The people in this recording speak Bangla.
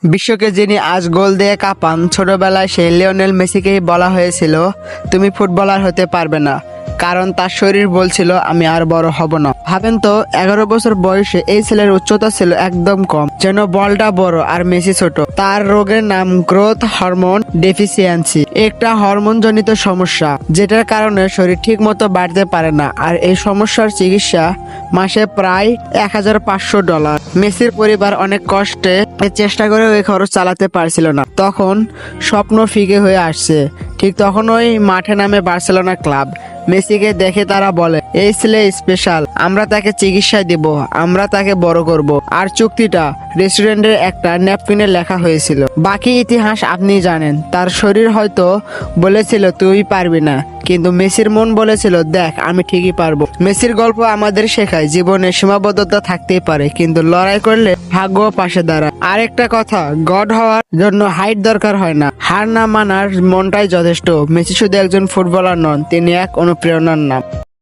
বিশ্বকে যিনি আজ গোল দিয়ে কাঁপান, ছোটবেলায় সেই লিওনেল মেসিকেই বলা হয়েছিল তুমি ফুটবলার হতে পারবে না, কারণ তার শরীর বলছিল আমি আর বড় হব না। ভাবেন তো, 11 বছর বয়সে এই ছেলের উচ্চতা ছিল একদম কম, যেন বলটা বড় আর মেসি ছোট। তার রোগের নাম গ্রোথ হরমোন ডেফিসিয়েন্সি, একটা হরমোনজনিত সমস্যা যেটার কারণে শরীর ঠিক মতো বাড়তে পারে না। আর এই সমস্যার চিকিৎসা মাসে প্রায় $1,500। মেসির পরিবার অনেক কষ্টে চেষ্টা করে ওই খরচ চালাতে পারছিল না। তখন স্বপ্ন ফিকে হয়ে আসছে। ঠিক তখনই মাঠে নামে বার্সেলোনা ক্লাব। মেসিকে দেখে তারা বলে এই ছেলে স্পেশাল, আমরা তাকে চিকিৎসা দিব, আমরা তাকে বড় করব। আর চুক্তিটা রেস্টুরেন্টের একটা ন্যাপকিনে লেখা হয়েছিল। বাকি ইতিহাস আপনি জানেন। তার শরীর হয়তো বলেছিল তুই পারবি না, কিন্তু মেসির মন বলেছিল দেখ আমি ঠিকই পারবো। মেসির গল্প আমাদের শেখায় জীবনে সীমাবদ্ধতা থাকতেই পারে, কিন্তু লড়াই করলে ভাগ্য পাশে দাঁড়ায়। আরেকটা কথা, গড হওয়ার জন্য হাইট দরকার হয় না, হার না মানার মনটাই যথেষ্ট। মেসি শুধু একজন ফুটবলার নন, তিনি এক অনুপ্রেরণার নাম।